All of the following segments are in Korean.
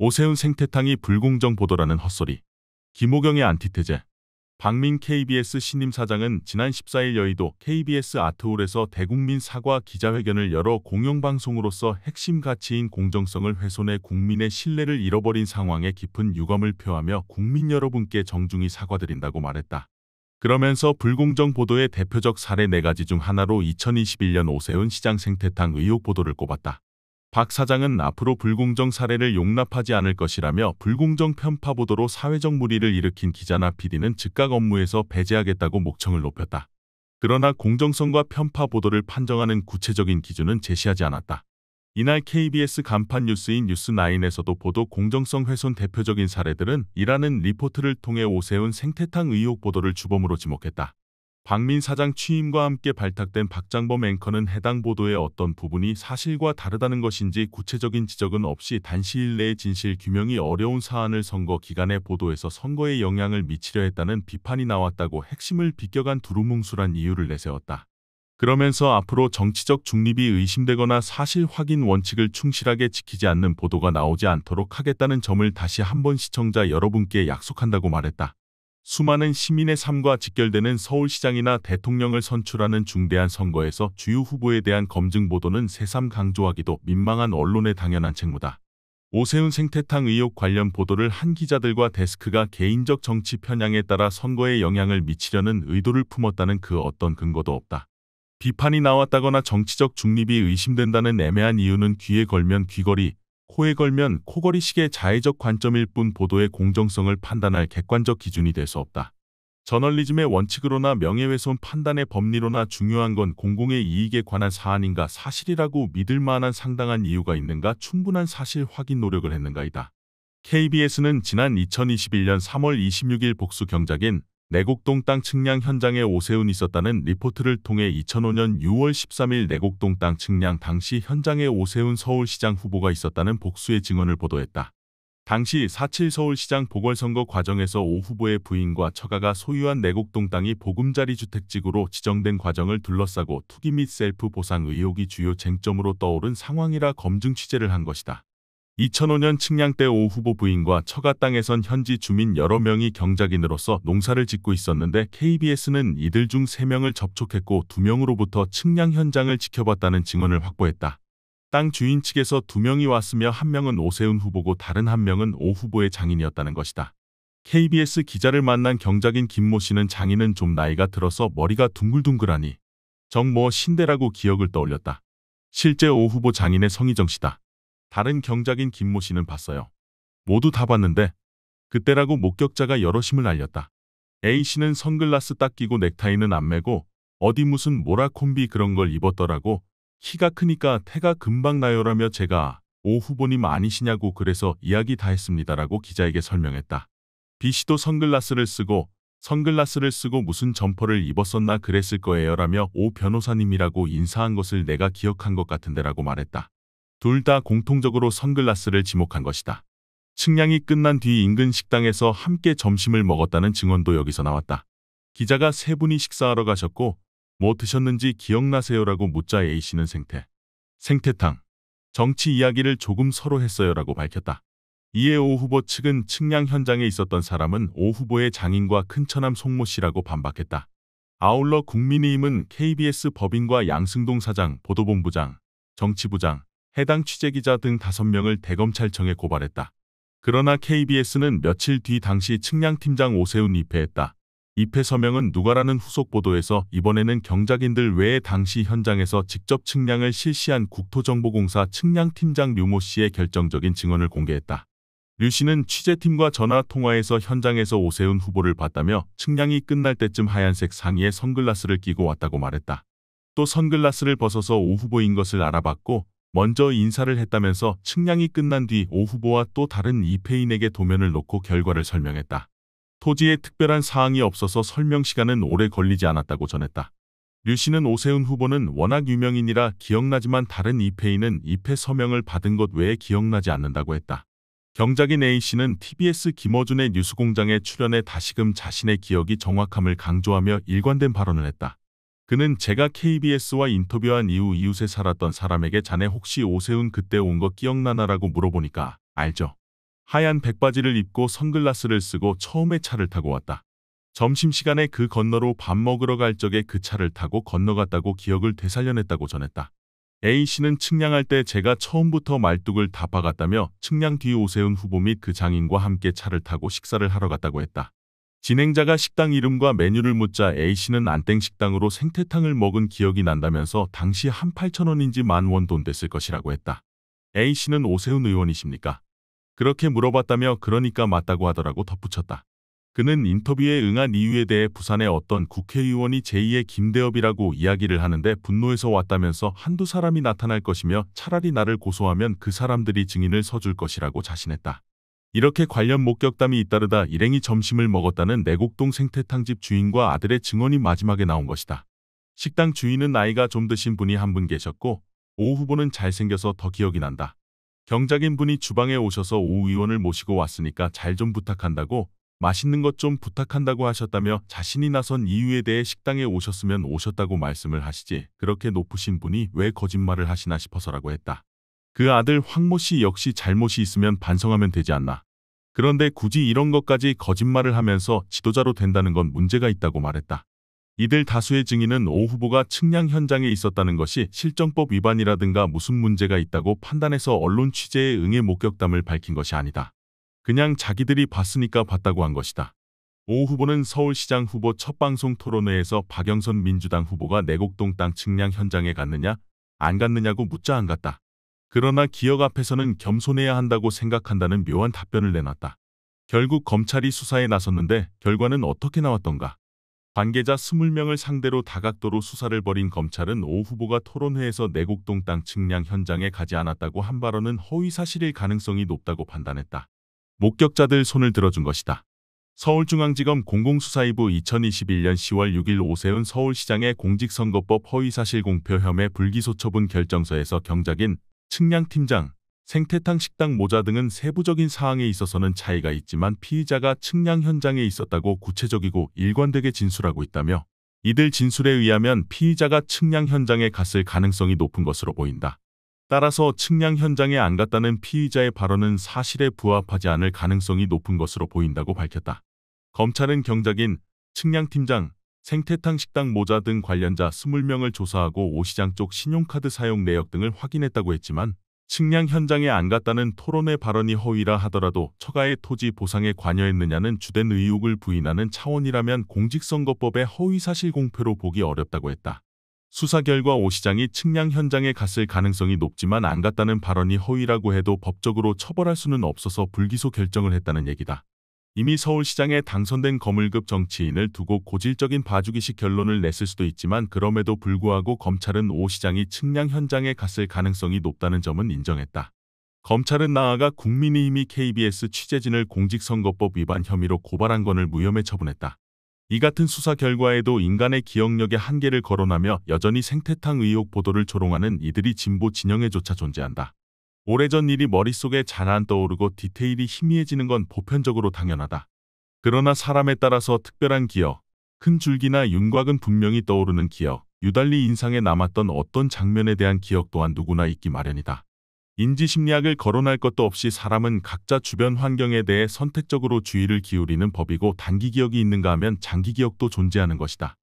오세훈 생태탕이 불공정 보도라는 헛소리. 김호경의 안티테제. 박민 KBS 신임 사장은 지난 14일 여의도 KBS 아트홀에서 대국민 사과 기자회견을 열어 공영방송으로서 핵심 가치인 공정성을 훼손해 국민의 신뢰를 잃어버린 상황에 깊은 유감을 표하며 국민 여러분께 정중히 사과드린다고 말했다. 그러면서 불공정 보도의 대표적 사례 4가지 중 하나로 2021년 오세훈 시장 생태탕 의혹 보도를 꼽았다. 박 사장은 앞으로 불공정 사례를 용납하지 않을 것이라며 불공정 편파 보도로 사회적 물의를 일으킨 기자나 PD는 즉각 업무에서 배제하겠다고 목청을 높였다. 그러나 공정성과 편파 보도를 판정하는 구체적인 기준은 제시하지 않았다. 이날 KBS 간판 뉴스인 뉴스9에서도 보도 공정성 훼손 대표적인 사례들은 이라는 리포트를 통해 오세훈 생태탕 의혹 보도를 주범으로 지목했다. 박민 사장 취임과 함께 발탁된 박장범 앵커는 해당 보도의 어떤 부분이 사실과 다르다는 것인지 구체적인 지적은 없이 단시일 내에 진실 규명이 어려운 사안을 선거 기간에 보도해서 선거에 영향을 미치려 했다는 비판이 나왔다고 핵심을 비껴간 두루뭉술한 이유를 내세웠다. 그러면서 앞으로 정치적 중립이 의심되거나 사실 확인 원칙을 충실하게 지키지 않는 보도가 나오지 않도록 하겠다는 점을 다시 한번 시청자 여러분께 약속한다고 말했다. 수많은 시민의 삶과 직결되는 서울시장이나 대통령을 선출하는 중대한 선거에서 주요 후보에 대한 검증 보도는 새삼 강조하기도 민망한 언론의 당연한 책무다. 오세훈 생태탕 의혹 관련 보도를 한 기자들과 데스크가 개인적 정치 편향에 따라 선거에 영향을 미치려는 의도를 품었다는 그 어떤 근거도 없다. 비판이 나왔다거나 정치적 중립이 의심된다는 애매한 이유는 귀에 걸면 귀걸이, 코에 걸면 코걸이식의 자의적 관점일 뿐 보도의 공정성을 판단할 객관적 기준이 될 수 없다. 저널리즘의 원칙으로나 명예훼손 판단의 법리로나 중요한 건 공공의 이익에 관한 사안인가 사실이라고 믿을 만한 상당한 이유가 있는가 충분한 사실 확인 노력을 했는가이다. KBS는 지난 2021년 3월 26일 복수 경작인 내곡동 땅 측량 현장에 오세훈이 있었다는 리포트를 통해 2005년 6월 13일 내곡동 땅 측량 당시 현장에 오세훈 서울시장 후보가 있었다는 복수의 증언을 보도했다. 당시 4.7 서울시장 보궐선거 과정에서 오 후보의 부인과 처가가 소유한 내곡동 땅이 보금자리 주택지구로 지정된 과정을 둘러싸고 투기 및 셀프 보상 의혹이 주요 쟁점으로 떠오른 상황이라 검증 취재를 한 것이다. 2005년 측량 때 오 후보 부인과 처가 땅에선 현지 주민 여러 명이 경작인으로서 농사를 짓고 있었는데 KBS는 이들 중 3명을 접촉했고 2명으로부터 측량 현장을 지켜봤다는 증언을 확보했다. 땅 주인 측에서 2명이 왔으며 1명은 오세훈 후보고 다른 1명은 오 후보의 장인이었다는 것이다. KBS 기자를 만난 경작인 김모 씨는 장인은 좀 나이가 들어서 머리가 둥글둥글하니 정모 신대라고 기억을 떠올렸다. 실제 오 후보 장인의 성희정 씨다. 다른 경작인 김모 씨는 봤어요. 모두 다 봤는데 그때라고 목격자가 여럿임을 알렸다. A씨는 선글라스 딱 끼고 넥타이는 안 매고 어디 무슨 모라콤비 그런 걸 입었더라고. 키가 크니까 태가 금방 나요라며 제가 오 후보님 아니시냐고 그래서 이야기 다 했습니다라고 기자에게 설명했다. B씨도 선글라스를 쓰고 무슨 점퍼를 입었었나 그랬을 거예요라며 오 변호사님이라고 인사한 것을 내가 기억한 것 같은데라고 말했다. 둘 다 공통적으로 선글라스를 지목한 것이다. 측량이 끝난 뒤 인근 식당에서 함께 점심을 먹었다는 증언도 여기서 나왔다. 기자가 3분이 식사하러 가셨고 뭐 드셨는지 기억나세요라고 묻자 A씨는 생태탕, 정치 이야기를 조금 서로 했어요라고 밝혔다. 이에 오 후보 측은 측량 현장에 있었던 사람은 오 후보의 장인과 큰처남 송모 씨라고 반박했다. 아울러 국민의힘은 KBS 법인과 양승동 사장, 보도본부장, 정치부장, 해당 취재기자 등 5명을 대검찰청에 고발했다. 그러나 KBS는 며칠 뒤 당시 측량팀장 오세훈 입회했다. 입회 서명은 누가라는 후속 보도에서 이번에는 경작인들 외에 당시 현장에서 직접 측량을 실시한 국토정보공사 측량팀장 류모 씨의 결정적인 증언을 공개했다. 류 씨는 취재팀과 전화 통화에서 현장에서 오세훈 후보를 봤다며 측량이 끝날 때쯤 하얀색 상의에 선글라스를 끼고 왔다고 말했다. 또 선글라스를 벗어서 오 후보인 것을 알아봤고 먼저 인사를 했다면서 측량이 끝난 뒤 오 후보와 또 다른 입회인에게 도면을 놓고 결과를 설명했다. 토지에 특별한 사항이 없어서 설명 시간은 오래 걸리지 않았다고 전했다. 류 씨는 오세훈 후보는 워낙 유명인이라 기억나지만 다른 입회인은 입회 서명을 받은 것 외에 기억나지 않는다고 했다. 경작인 A씨는 TBS 김어준의 뉴스공장에 출연해 다시금 자신의 기억이 정확함을 강조하며 일관된 발언을 했다. 그는 제가 KBS와 인터뷰한 이후 이웃에 살았던 사람에게 자네 혹시 오세훈 그때 온 거 기억나나라고 물어보니까 알죠. 하얀 백바지를 입고 선글라스를 쓰고 처음에 차를 타고 왔다. 점심시간에 그 건너로 밥 먹으러 갈 적에 그 차를 타고 건너갔다고 기억을 되살려냈다고 전했다. A씨는 측량할 때 제가 처음부터 말뚝을 다 박았다며 측량 뒤 오세훈 후보 및 그 장인과 함께 차를 타고 식사를 하러 갔다고 했다. 진행자가 식당 이름과 메뉴를 묻자 A씨는 안땡식당으로 생태탕을 먹은 기억이 난다면서 당시 한 8,000원인지 10,000원 돈 됐을 것이라고 했다. A씨는 오세훈 의원이십니까? 그렇게 물어봤다며 그러니까 맞다고 하더라고 덧붙였다. 그는 인터뷰에 응한 이유에 대해 부산의 어떤 국회의원이 제2의 김대엽이라고 이야기를 하는데 분노해서 왔다면서 한두 사람이 나타날 것이며 차라리 나를 고소하면 그 사람들이 증인을 서줄 것이라고 자신했다. 이렇게 관련 목격담이 잇따르다 일행이 점심을 먹었다는 내곡동 생태탕집 주인과 아들의 증언이 마지막에 나온 것이다. 식당 주인은 나이가 좀 드신 분이 한 분 계셨고 오 후보는 잘생겨서 더 기억이 난다. 경작인 분이 주방에 오셔서 오 의원을 모시고 왔으니까 잘 좀 부탁한다고 맛있는 것 좀 부탁한다고 하셨다며 자신이 나선 이유에 대해 식당에 오셨으면 오셨다고 말씀을 하시지 그렇게 높으신 분이 왜 거짓말을 하시나 싶어서라고 했다. 그 아들 황모 씨 역시 잘못이 있으면 반성하면 되지 않나. 그런데 굳이 이런 것까지 거짓말을 하면서 지도자로 된다는 건 문제가 있다고 말했다. 이들 다수의 증인은 오 후보가 측량 현장에 있었다는 것이 실정법 위반이라든가 무슨 문제가 있다고 판단해서 언론 취재에 응해 목격담을 밝힌 것이 아니다. 그냥 자기들이 봤으니까 봤다고 한 것이다. 오 후보는 서울시장 후보 첫 방송 토론회에서 박영선 민주당 후보가 내곡동 땅 측량 현장에 갔느냐 안 갔느냐고 묻자 안 갔다. 그러나 기억 앞에서는 겸손해야 한다고 생각한다는 묘한 답변을 내놨다. 결국 검찰이 수사에 나섰는데 결과는 어떻게 나왔던가. 관계자 20명을 상대로 다각도로 수사를 벌인 검찰은 오 후보가 토론회에서 내곡동 땅 측량 현장에 가지 않았다고 한 발언은 허위사실일 가능성이 높다고 판단했다. 목격자들 손을 들어준 것이다. 서울중앙지검 공공수사이부 2021년 10월 6일 오세훈 서울시장의 공직선거법 허위사실 공표 혐의 불기소 처분 결정서에서 경작인, 측량팀장, 생태탕 식당 모자 등은 세부적인 사항에 있어서는 차이가 있지만 피의자가 측량 현장에 있었다고 구체적이고 일관되게 진술하고 있다며 이들 진술에 의하면 피의자가 측량 현장에 갔을 가능성이 높은 것으로 보인다. 따라서 측량 현장에 안 갔다는 피의자의 발언은 사실에 부합하지 않을 가능성이 높은 것으로 보인다고 밝혔다. 검찰은 경작인, 측량팀장, 생태탕 식당 모자 등 관련자 20명을 조사하고 오 시장 쪽 신용카드 사용 내역 등을 확인했다고 했지만 측량 현장에 안 갔다는 토론회 발언이 허위라 하더라도 처가의 토지 보상에 관여했느냐는 주된 의혹을 부인하는 차원이라면 공직선거법의 허위사실 공표로 보기 어렵다고 했다. 수사 결과 오 시장이 측량 현장에 갔을 가능성이 높지만 안 갔다는 발언이 허위라고 해도 법적으로 처벌할 수는 없어서 불기소 결정을 했다는 얘기다. 이미 서울시장에 당선된 거물급 정치인을 두고 고질적인 봐주기식 결론을 냈을 수도 있지만 그럼에도 불구하고 검찰은 오 시장이 측량 현장에 갔을 가능성이 높다는 점은 인정했다. 검찰은 나아가 국민의힘이 KBS 취재진을 공직선거법 위반 혐의로 고발한 건을 무혐의 처분했다. 이 같은 수사 결과에도 인간의 기억력에 한계를 거론하며 여전히 생태탕 의혹 보도를 조롱하는 이들이 진보 진영에조차 존재한다. 오래전 일이 머릿속에 잘 안 떠오르고 디테일이 희미해지는 건 보편적으로 당연하다. 그러나 사람에 따라서 특별한 기억, 큰 줄기나 윤곽은 분명히 떠오르는 기억, 유달리 인상에 남았던 어떤 장면에 대한 기억 또한 누구나 있기 마련이다. 인지심리학을 거론할 것도 없이 사람은 각자 주변 환경에 대해 선택적으로 주의를 기울이는 법이고 단기 기억이 있는가 하면 장기 기억도 존재하는 것이다.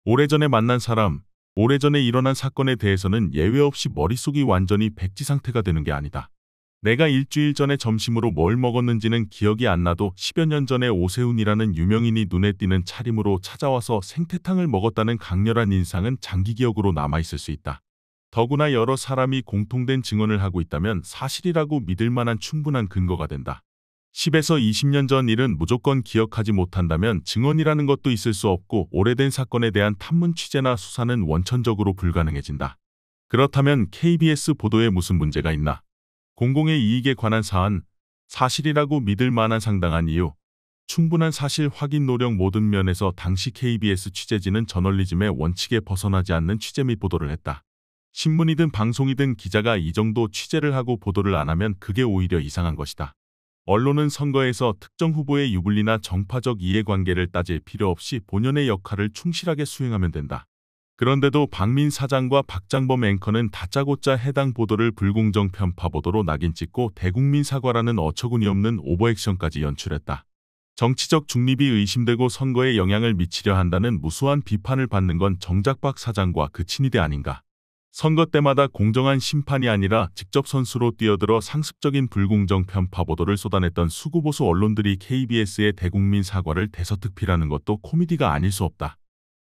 오래전에 만난 사람, 오래전에 일어난 사건에 대해서는 예외 없이 머릿속이 완전히 백지 상태가 되는 게 아니다. 내가 일주일 전에 점심으로 뭘 먹었는지는 기억이 안 나도 10여 년 전에 오세훈이라는 유명인이 눈에 띄는 차림으로 찾아와서 생태탕을 먹었다는 강렬한 인상은 장기 기억으로 남아있을 수 있다. 더구나 여러 사람이 공통된 증언을 하고 있다면 사실이라고 믿을 만한 충분한 근거가 된다. 10에서 20년 전 일은 무조건 기억하지 못한다면 증언이라는 것도 있을 수 없고 오래된 사건에 대한 탐문 취재나 수사는 원천적으로 불가능해진다. 그렇다면 KBS 보도에 무슨 문제가 있나? 공공의 이익에 관한 사안, 사실이라고 믿을 만한 상당한 이유, 충분한 사실 확인 노력 모든 면에서 당시 KBS 취재진은 저널리즘의 원칙에 벗어나지 않는 취재 및 보도를 했다. 신문이든 방송이든 기자가 이 정도 취재를 하고 보도를 안 하면 그게 오히려 이상한 것이다. 언론은 선거에서 특정 후보의 유불리나 정파적 이해관계를 따질 필요 없이 본연의 역할을 충실하게 수행하면 된다. 그런데도 박민 사장과 박장범 앵커는 다짜고짜 해당 보도를 불공정 편파 보도로 낙인 찍고 대국민 사과라는 어처구니 없는 오버액션까지 연출했다. 정치적 중립이 의심되고 선거에 영향을 미치려 한다는 무수한 비판을 받는 건 정작 박 사장과 그 친위대 아닌가. 선거 때마다 공정한 심판이 아니라 직접 선수로 뛰어들어 상습적인 불공정 편파 보도를 쏟아냈던 수구보수 언론들이 KBS의 대국민 사과를 대서특필하는 것도 코미디가 아닐 수 없다.